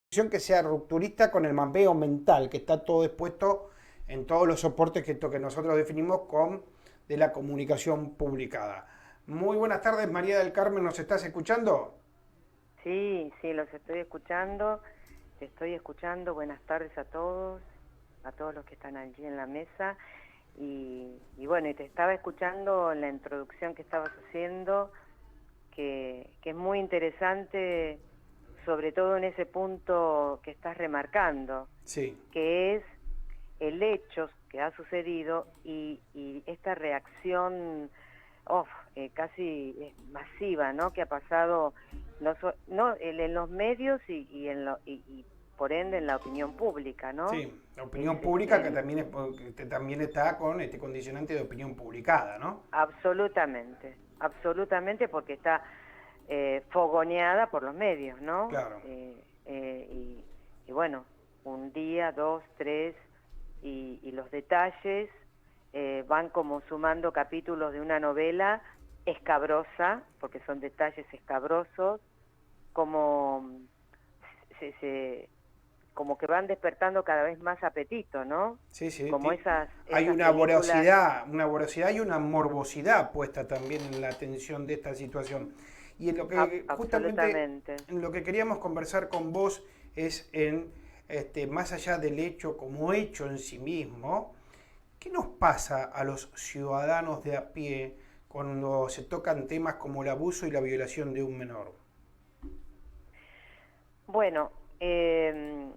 que sea rupturista con el mapeo mental, que está todo expuesto en todos los soportes que nosotros definimos con de la comunicación publicada. Muy buenas tardes, María del Carmen, ¿nos estás escuchando? Sí, sí, los estoy escuchando, te estoy escuchando. Buenas tardes a todos los que están allí en la mesa. Y bueno, y te estaba escuchando en la introducción que estabas haciendo, que es muy interesante, sobre todo en ese punto que estás remarcando, Sí, que es el hecho que ha sucedido y esta reacción casi masiva, ¿no? Que ha pasado en los medios y por ende en la opinión pública, ¿no? sí, la Es opinión pública que también, que también está con este condicionante de opinión publicada, ¿no? absolutamente, absolutamente, porque está fogoneada por los medios, ¿no? Claro. Y bueno, un día, dos, tres, y los detalles van como sumando capítulos de una novela escabrosa, porque son detalles escabrosos, como se como que van despertando cada vez más apetito, ¿no? Sí, sí, Como hay esas películas. una voracidad y una morbosidad puesta también en la atención de esta situación. Y en lo que justamente Absolutamente. en lo que queríamos conversar con vos es en más allá del hecho como hecho en sí mismo, ¿qué nos pasa a los ciudadanos de a pie cuando se tocan temas como el abuso y la violación de un menor? Bueno, en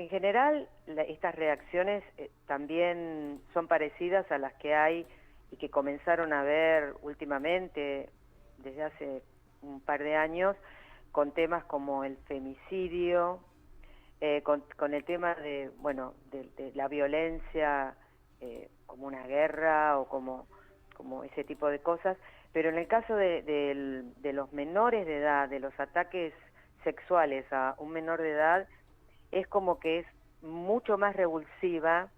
general estas reacciones también son parecidas a las que hay y que comenzaron a ver últimamente, desde hace un par de años, con temas como el femicidio, con el tema de, bueno, de la violencia como una guerra o como ese tipo de cosas, pero en el caso de los menores de edad, de los ataques sexuales a un menor de edad, es como que es mucho más revulsiva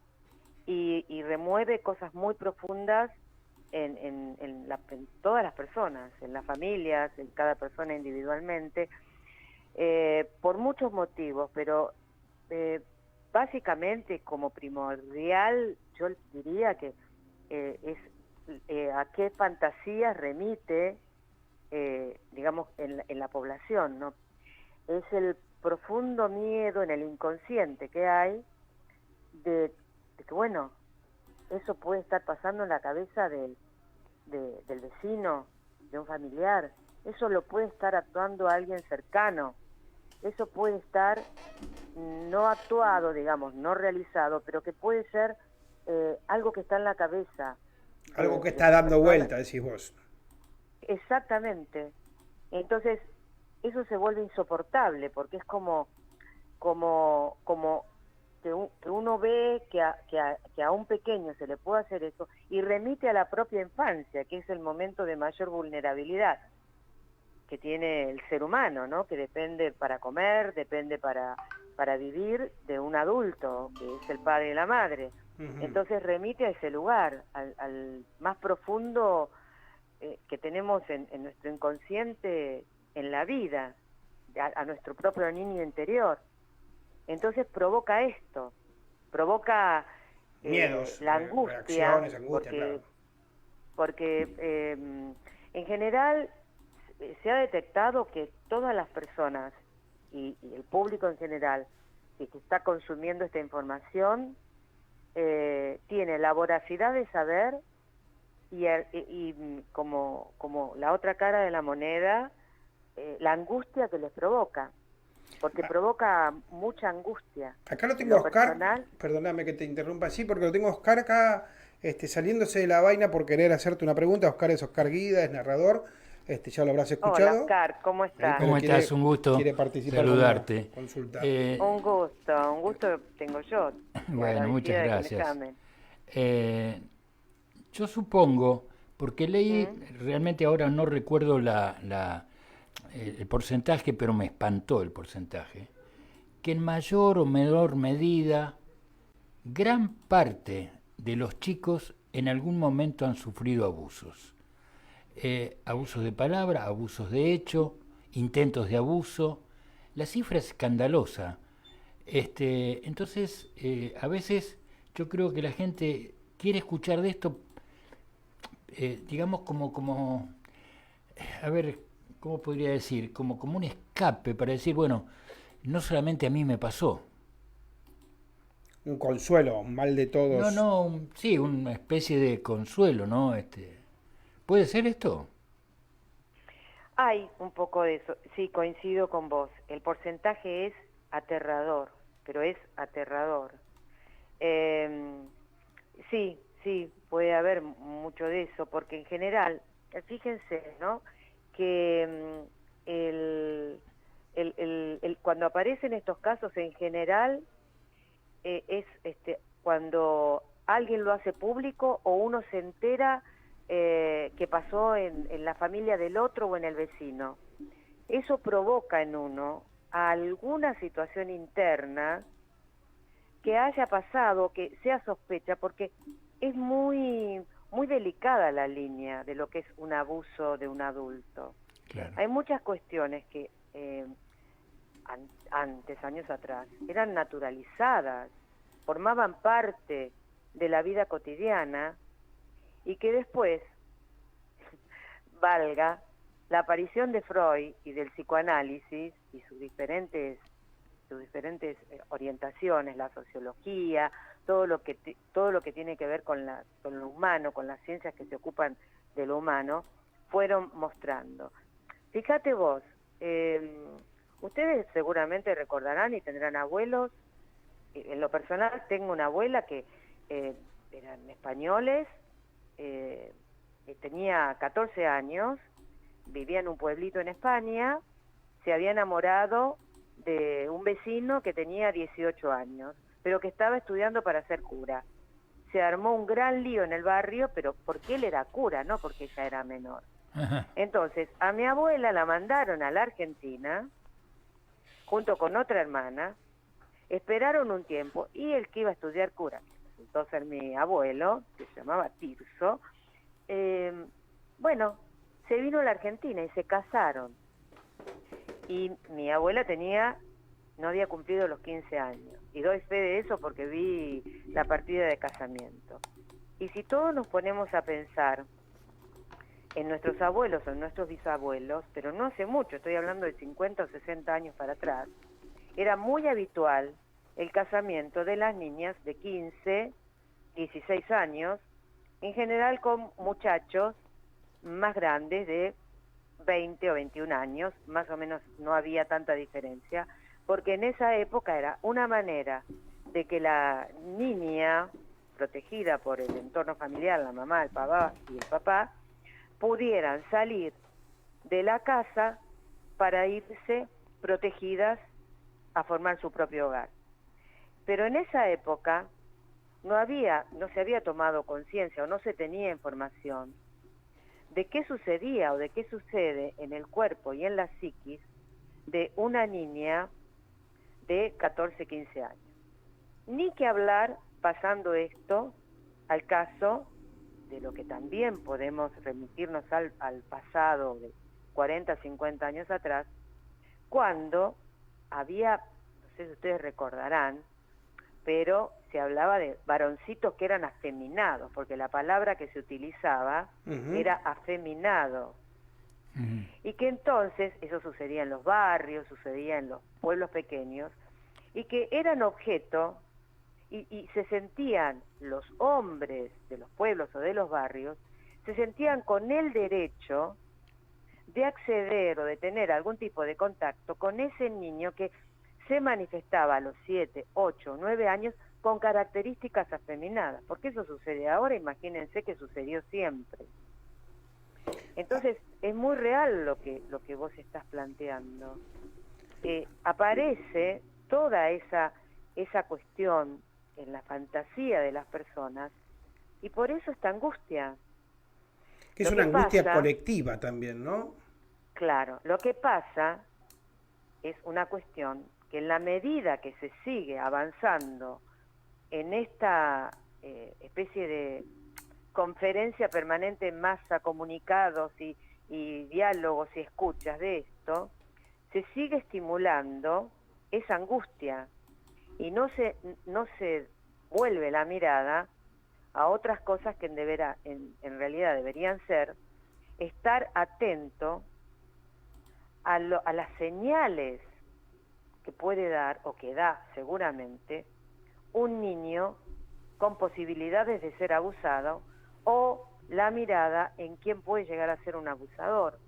y remueve cosas muy profundas en todas las personas, en las familias, en cada persona individualmente, por muchos motivos, pero eh, básicamente como primordial yo diría que es a qué fantasías remite, digamos, en la población, ¿no? Es el profundo miedo en el inconsciente que hay de que, bueno, eso puede estar pasando en la cabeza del vecino, de un familiar, eso lo puede estar actuando alguien cercano, eso puede estar no actuado, digamos, no realizado, pero que puede ser algo que está en la cabeza Algo que de está esa dando persona. vuelta, decís vos. Exactamente. Entonces, eso se vuelve insoportable porque es como que uno ve que a un pequeño se le puede hacer eso y remite a la propia infancia, que es el momento de mayor vulnerabilidad que tiene el ser humano, ¿no? Que depende para comer, depende para vivir de un adulto, que es el padre y la madre. Ujú. Entonces remite a ese lugar, al más profundo que tenemos en nuestro inconsciente en la vida, a nuestro propio niño interior. Entonces provoca esto, provoca Miedos, la angustia, reacciones, angustia, claro. porque en general se ha detectado que todas las personas y el público en general que está consumiendo esta información tiene la voracidad de saber y como la otra cara de la moneda, la angustia que les provoca, porque provoca mucha angustia Acá lo en tengo a lo Oscar, personal. perdóname que te interrumpa así, porque lo tengo a Oscar acá saliéndose de la vaina por querer hacerte una pregunta. Oscar es Oscar Guida, es narrador, ya lo habrás Hola escuchado, Oscar, ¿cómo estás? pero ¿Cómo estás? Un gusto quiere participar con una saludarte. consulta. Eh, Un gusto tengo yo y bueno, muchas agradecida de que me gracias. llamen. Eh, yo supongo, porque leí, ¿Mm? realmente ahora no recuerdo el porcentaje, pero me espantó el porcentaje, que en mayor o menor medida, gran parte de los chicos en algún momento han sufrido abusos. Abusos de palabra, abusos de hecho, intentos de abuso, la cifra es escandalosa. Entonces, a veces yo creo que la gente quiere escuchar de esto, digamos, a ver, ¿cómo podría decir? Como un escape para decir, bueno, no solamente a mí me pasó. Un consuelo, un mal de No, todos. no, sí, una especie de consuelo, ¿no? ¿Puede ser esto? Hay un poco de eso, sí, coincido con vos. El porcentaje es aterrador, pero es aterrador. Sí, sí, puede haber mucho de eso, porque en general, fíjense, ¿no? Que cuando aparecen estos casos, en general, es cuando alguien lo hace público o uno se entera que pasó en la familia del otro o en el vecino. Eso provoca en uno alguna situación interna que haya pasado, que sea sospecha, porque es muy delicada la línea de lo que es un abuso de un adulto. Claro. Hay muchas cuestiones que antes, años atrás, eran naturalizadas, formaban parte de la vida cotidiana y que después, valga, la aparición de Freud y del psicoanálisis y sus diferentes orientaciones, la sociología, todo lo que tiene que ver con lo humano, con las ciencias que se ocupan de lo humano, fueron mostrando. Fíjate vos, ustedes seguramente recordarán y tendrán abuelos. En lo personal tengo una abuela que eran españoles, tenía 14 años, vivía en un pueblito en España, se había enamorado de un vecino que tenía 18 años, pero que estaba estudiando para ser cura. Se armó un gran lío en el barrio, pero porque él era cura, no porque ella era menor. Ajá. Entonces, a mi abuela la mandaron a la Argentina, junto con otra hermana, esperaron un tiempo, y el que iba a estudiar cura, que resultó ser mi abuelo, que se llamaba Tirso, bueno, se vino a la Argentina y se casaron. Y mi abuela no había cumplido los 15 años. Y doy fe de eso porque vi la partida de casamiento. Y si todos nos ponemos a pensar en nuestros abuelos o en nuestros bisabuelos, pero no hace mucho, estoy hablando de 50 o 60 años para atrás, era muy habitual el casamiento de las niñas de 15, 16 años, en general con muchachos más grandes de 20 o 21 años, más o menos no había tanta diferencia, porque en esa época era una manera de que la niña, protegida por el entorno familiar, la mamá, el papá y el papá, pudieran salir de la casa para irse protegidas a formar su propio hogar. Pero en esa época no se había tomado conciencia o no se tenía información de qué sucedía o de qué sucede en el cuerpo y en la psiquis de una niña de 14, 15 años. Ni que hablar, pasando esto al caso de lo que también podemos remitirnos al pasado de 40, 50 años atrás, cuando había, no sé si ustedes recordarán, pero se hablaba de varoncitos que eran afeminados, porque la palabra que se utilizaba era afeminado. Y que entonces, eso sucedía en los barrios, sucedía en los pueblos pequeños, y que eran objeto, y se sentían los hombres de los pueblos o de los barrios, se sentían con el derecho de acceder o de tener algún tipo de contacto con ese niño que se manifestaba a los 7, 8, 9 años con características afeminadas, porque eso sucede ahora, imagínense que sucedió siempre. Entonces, es muy real lo que vos estás planteando. Aparece toda esa cuestión en la fantasía de las personas, y por eso esta angustia. Que es una angustia colectiva también, ¿no? Claro, lo que pasa es una cuestión que en la medida que se sigue avanzando en esta especie de conferencia permanente en masa, comunicados y diálogos y escuchas de esto, se sigue estimulando esa angustia y no se vuelve la mirada a otras cosas que en realidad deberían ser estar atento a las señales que puede dar o que da seguramente un niño con posibilidades de ser abusado, o la mirada en quién puede llegar a ser un abusador.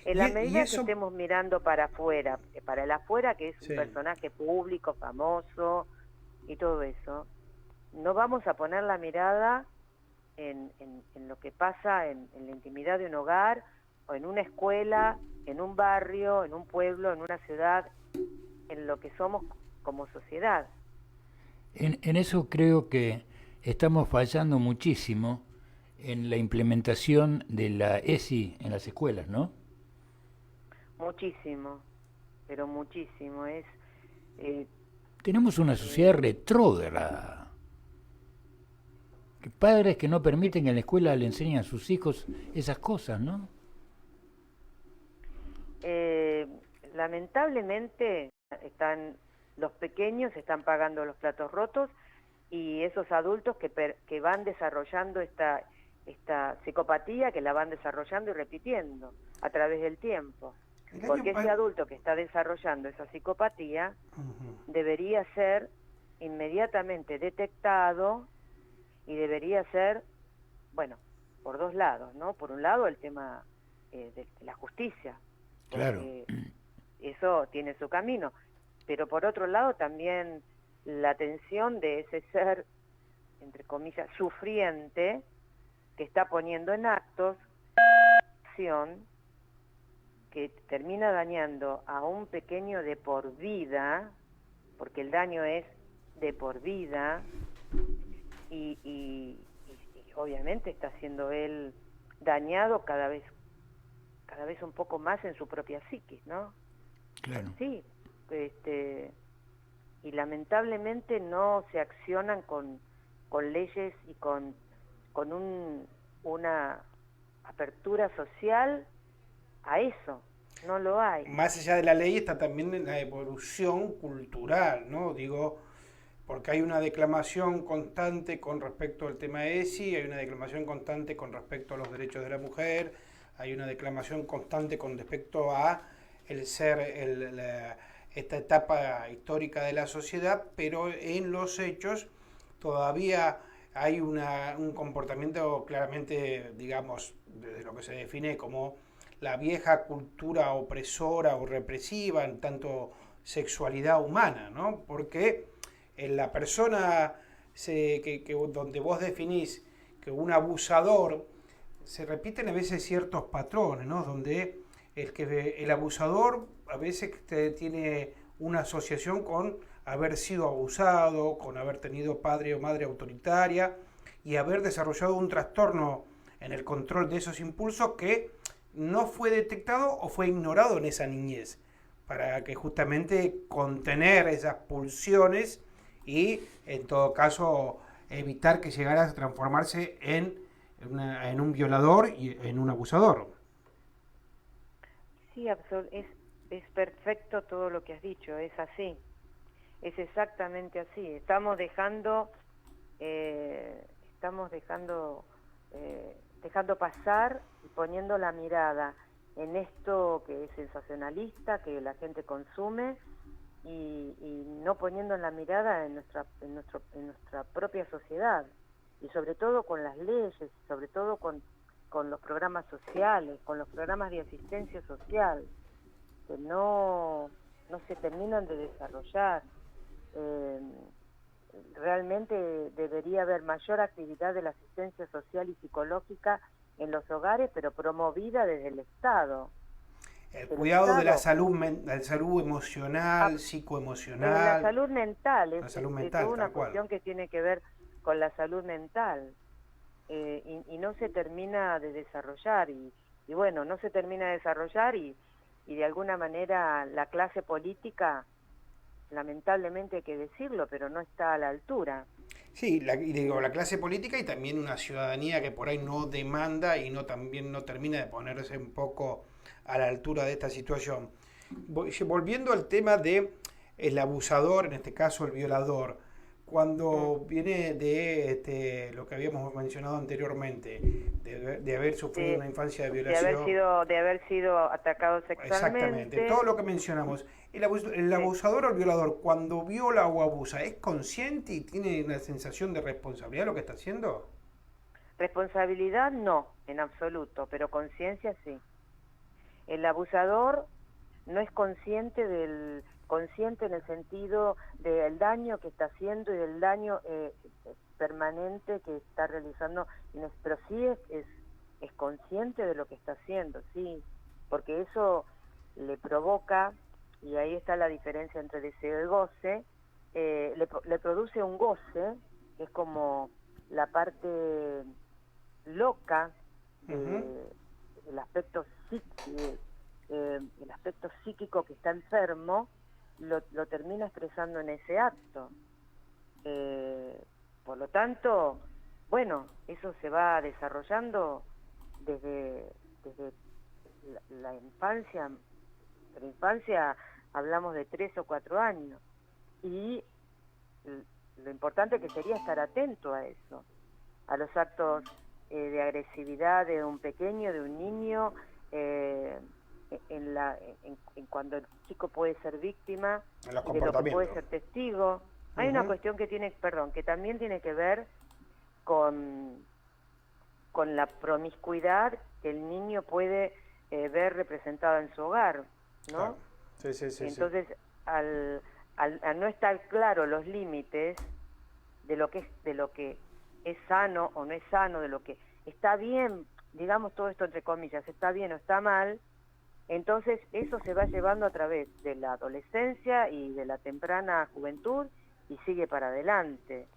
En la medida que estemos mirando para afuera, para el afuera, que es un personaje público, famoso y todo eso, no vamos a poner la mirada en lo que pasa en la intimidad de un hogar, o en una escuela, en un barrio, en un pueblo, en una ciudad, en lo que somos como sociedad. En eso creo que estamos fallando muchísimo en la implementación de la ESI en las escuelas, ¿no? Muchísimo, pero muchísimo. Tenemos una sociedad retrógrada. Padres que no permiten que en la escuela le enseñen a sus hijos esas cosas, ¿no? Lamentablemente los pequeños están pagando los platos rotos, y esos adultos que van desarrollando esta psicopatía, que la van desarrollando y repitiendo a través del tiempo. Porque ese adulto que está desarrollando esa psicopatía debería ser inmediatamente detectado, y debería ser, bueno, por dos lados, ¿no? Por un lado el tema de la justicia, claro, eso tiene su camino, pero por otro lado también la atención de ese ser, entre comillas, sufriente, que está poniendo en actos acción que termina dañando a un pequeño de por vida, porque el daño es de por vida, y obviamente está siendo él dañado cada vez un poco más en su propia psiquis, ¿no? Claro. Sí, y lamentablemente no se accionan con leyes y con una apertura social a eso. No lo hay. Más allá de la ley está también la evolución cultural, ¿no? Digo, porque hay una declamación constante con respecto al tema ESI, hay una declamación constante con respecto a los derechos de la mujer, hay una declamación constante con respecto a esta etapa histórica de la sociedad, pero en los hechos todavía hay un comportamiento claramente, digamos, desde lo que se define como la vieja cultura opresora o represiva en tanto sexualidad humana, ¿no? Porque en la persona donde vos definís que un abusador, se repiten a veces ciertos patrones, ¿no? Donde el abusador a veces tiene una asociación con haber sido abusado, con haber tenido padre o madre autoritaria y haber desarrollado un trastorno en el control de esos impulsos que no fue detectado o fue ignorado en esa niñez, para que justamente contener esas pulsiones y en todo caso evitar que llegara a transformarse en un violador y en un abusador. Sí, es perfecto todo lo que has dicho, es así, es exactamente así. Estamos dejando pasar y poniendo la mirada en esto que es sensacionalista, que la gente consume, y no poniendo la mirada en nuestra propia sociedad, y sobre todo con las leyes, sobre todo con los programas sociales, con los programas de asistencia social, que no se terminan de desarrollar. Realmente debería haber mayor actividad de la asistencia social y psicológica en los hogares, pero promovida desde el Estado. El cuidado de la salud emocional, psicoemocional. La salud mental, es una cuestión que tiene que ver con la salud mental, y no se termina de desarrollar, y bueno, no se termina de desarrollar, y de alguna manera la clase política, lamentablemente hay que decirlo, pero no está a la altura. Sí, la clase política y también una ciudadanía que por ahí no demanda y también no termina de ponerse un poco a la altura de esta situación. Volviendo al tema de el abusador, en este caso el violador, cuando viene de lo que habíamos mencionado anteriormente, de haber sufrido una infancia de violación. De haber sido atacado sexualmente. Exactamente, todo lo que mencionamos. El abusador o el violador, cuando viola o abusa, ¿es consciente y tiene una sensación de responsabilidad de lo que está haciendo? Responsabilidad no, en absoluto, pero conciencia sí. El abusador no es consciente en el sentido del daño que está haciendo y del daño permanente que está realizando, pero sí es consciente de lo que está haciendo, sí, porque eso le provoca, y ahí está la diferencia entre deseo y goce, le produce un goce, que es como la parte loca, el aspecto psíquico que está enfermo, lo termina expresando en ese acto. Por lo tanto, bueno, eso se va desarrollando desde la infancia. En la infancia hablamos de 3 o 4 años, y lo importante que sería estar atento a eso, a los actos de agresividad de un pequeño, de un niño, cuando el chico puede ser víctima de lo que puede ser testigo. Hay una cuestión que también tiene que ver con la promiscuidad que el niño puede ver representada en su hogar, ¿no? Claro. Sí. Entonces, al no estar claro los límites de lo que es sano o no es sano, de lo que está bien, digamos todo esto entre comillas, está bien o está mal, entonces eso se va llevando a través de la adolescencia y de la temprana juventud y sigue para adelante.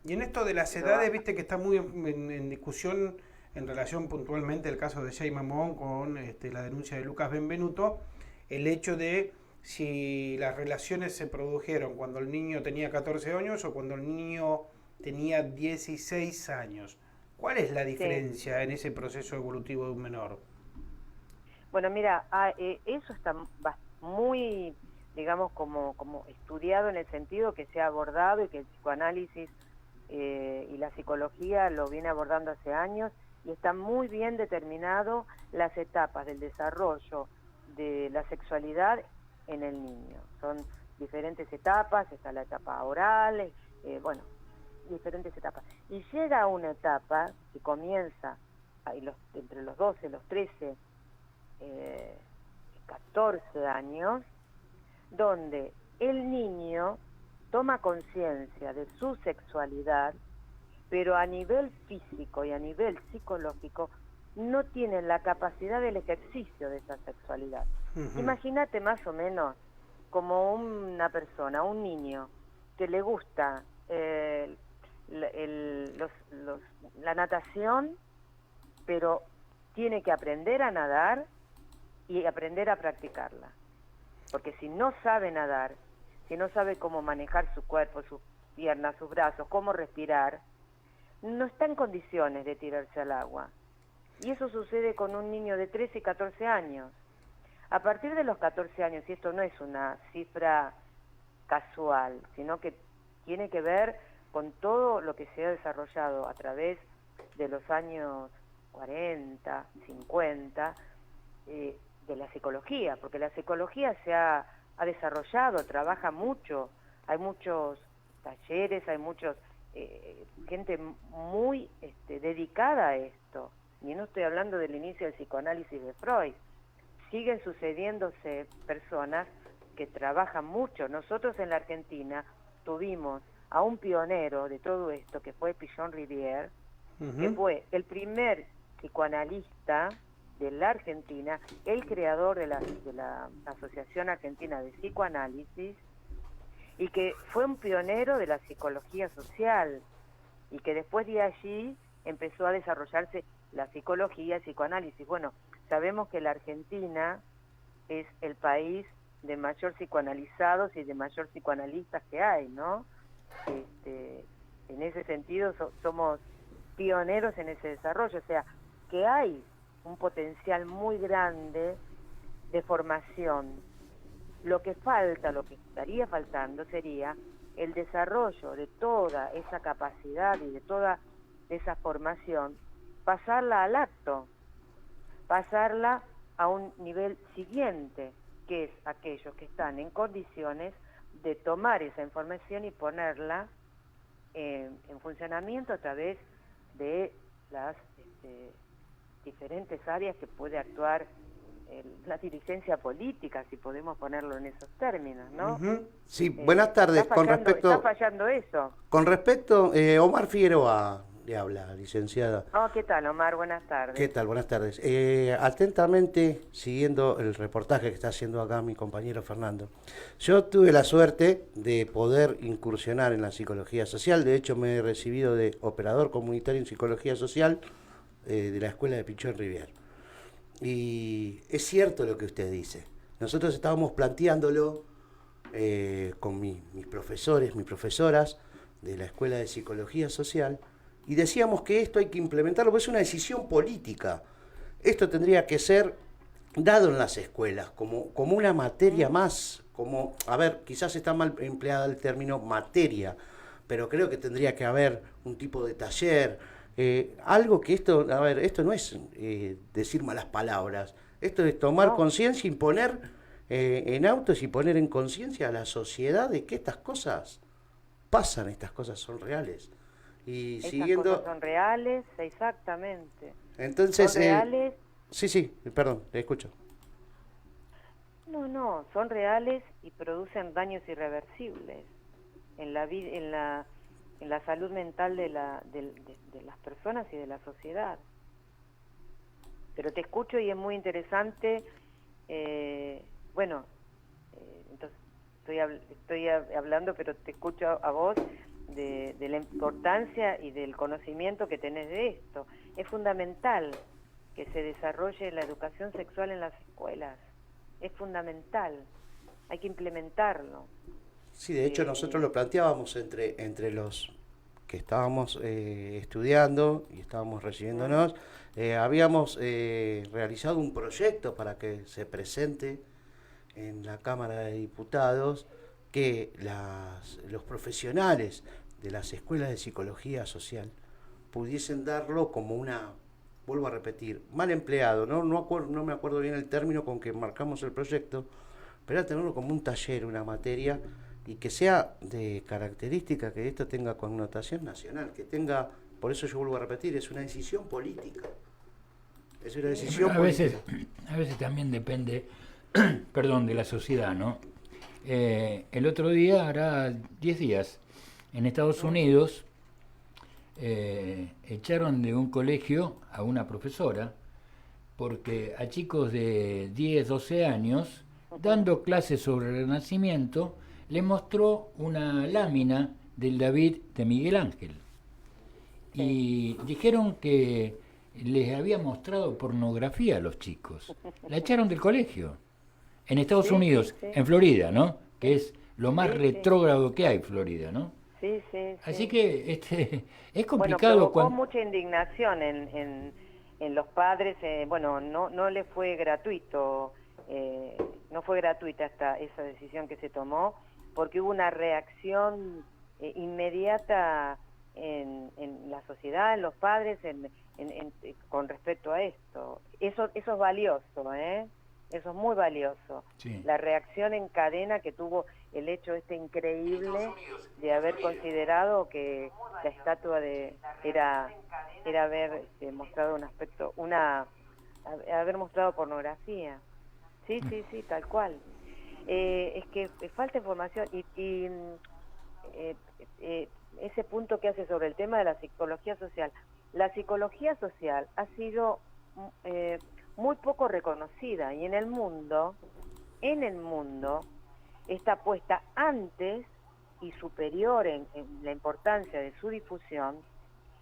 Y en esto de las edades, viste que está muy en discusión en relación puntualmente al caso de Jay Mamón con la denuncia de Lucas Benvenuto, el hecho de si las relaciones se produjeron cuando el niño tenía 14 años o cuando el niño tenía 16 años. ¿Cuál es la diferencia en ese proceso evolutivo de un menor? Bueno, mira, eso está muy, digamos, como estudiado en el sentido que se ha abordado y que el psicoanálisis y la psicología lo viene abordando hace años, y está muy bien determinado las etapas del desarrollo de la sexualidad en el niño. Son diferentes etapas, está la etapa oral, diferentes etapas. Y llega a una etapa que comienza entre los 12, los 13, 14 años, donde el niño toma conciencia de su sexualidad, pero a nivel físico y a nivel psicológico no tiene la capacidad del ejercicio de esa sexualidad. Imagínate más o menos como una persona, un niño, que le gusta la natación, pero tiene que aprender a nadar y aprender a practicarla. Porque si no sabe nadar, si no sabe cómo manejar su cuerpo, sus piernas, sus brazos, cómo respirar, no está en condiciones de tirarse al agua. Y eso sucede con un niño de 13 y 14 años. A partir de los 14 años, y esto no es una cifra casual, sino que tiene que ver con todo lo que se ha desarrollado a través de los años 40, 50, de la psicología, porque la psicología se ha desarrollado, trabaja mucho, hay muchos talleres, hay gente muy dedicada a esto, y no estoy hablando del inicio del psicoanálisis de Freud. Siguen sucediéndose personas que trabajan mucho. Nosotros en la Argentina tuvimos a un pionero de todo esto, que fue Pichon Rivière, que fue el primer psicoanalista de la Argentina, el creador de la Asociación Argentina de Psicoanálisis, y que fue un pionero de la psicología social, y que después de allí empezó a desarrollarse la psicología, el psicoanálisis. Bueno, sabemos que la Argentina es el país de mayor psicoanalizados y de mayor psicoanalistas que hay, ¿no? En ese sentido somos pioneros en ese desarrollo, o sea, que hay un potencial muy grande de formación Lo que falta, lo que estaría faltando sería el desarrollo de toda esa capacidad y de toda esa formación, pasarla al acto, pasarla a un nivel siguiente, que es aquellos que están en condiciones de tomar esa información y ponerla en funcionamiento a través de las diferentes áreas que puede actuar la dirigencia política, si podemos ponerlo en esos términos, ¿no? Uh-huh. Sí, buenas tardes. Está fallando eso. Con respecto, Omar Figueroa le habla, licenciada. Oh, ¿qué tal, Omar? Buenas tardes. ¿Qué tal? Buenas tardes. Atentamente, siguiendo el reportaje que está haciendo acá mi compañero Fernando, yo tuve la suerte de poder incursionar en la psicología social. De hecho, me he recibido de operador comunitario en psicología social de la escuela de Pichón Rivière. Y es cierto lo que usted dice. Nosotros estábamos planteándolo con mis profesores, mis profesoras de la Escuela de Psicología Social, y decíamos que esto hay que implementarlo, porque es una decisión política. Esto tendría que ser dado en las escuelas, como una materia más, quizás está mal empleada el término materia, pero creo que tendría que haber un tipo de taller, algo que esto no es decir malas palabras, esto es tomar conciencia y poner en autos y poner en conciencia a la sociedad de que estas cosas pasan, estas cosas son reales. Y estas cosas son reales, exactamente. Entonces, son reales. Sí, perdón, le escucho. No, son reales y producen daños irreversibles en la vida, en la salud mental de las personas y de la sociedad. Pero te escucho y es muy interesante. Entonces estoy hablando, pero te escucho a vos de la importancia y del conocimiento que tenés de esto. Es fundamental que se desarrolle la educación sexual en las escuelas. Es fundamental. Hay que implementarlo. Sí, de hecho nosotros lo planteábamos entre los que estábamos estudiando y estábamos recibiéndonos. Habíamos realizado un proyecto para que se presente en la Cámara de Diputados, que los profesionales de las escuelas de psicología social pudiesen darlo como vuelvo a repetir, mal empleado, no me acuerdo bien el término con que marcamos el proyecto, pero era tenerlo como un taller, una materia, y que sea de característica, que esto tenga connotación nacional, que tenga, por eso yo vuelvo a repetir, es una decisión política. Es una decisión política. A veces también depende, de la sociedad, ¿no? El otro día, hará 10 días, en Estados Unidos, echaron de un colegio a una profesora porque a chicos de 10, 12 años, dando clases sobre el Renacimiento, le mostró una lámina del David de Miguel Ángel. Y dijeron que les había mostrado pornografía a los chicos. La echaron del colegio. En Estados Unidos, en Florida, ¿no? Que es lo más retrógrado que hay, Florida, ¿no? Sí. Así que es complicado. Provocó mucha indignación en los padres. No le fue gratuito, no fue gratuita esa decisión que se tomó, porque hubo una reacción inmediata en la sociedad, en los padres, con respecto a esto. Eso es valioso, Eso es muy valioso. Sí. La reacción en cadena que tuvo el hecho increíble de haber considerado que la estatua era haber mostrado un aspecto, haber mostrado pornografía. Sí, tal cual. Es que falta información y ese punto que hace sobre el tema de la psicología social. La psicología social ha sido muy poco reconocida, y en el mundo está puesta antes y superior en la importancia de su difusión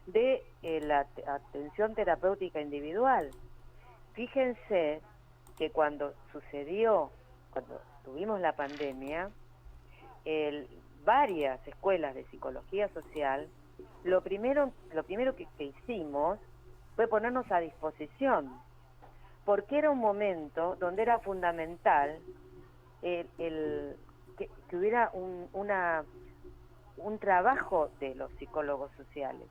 de la atención terapéutica individual. Fíjense que cuando tuvimos la pandemia, varias escuelas de psicología social, lo primero que hicimos fue ponernos a disposición, porque era un momento donde era fundamental que hubiera un trabajo de los psicólogos sociales.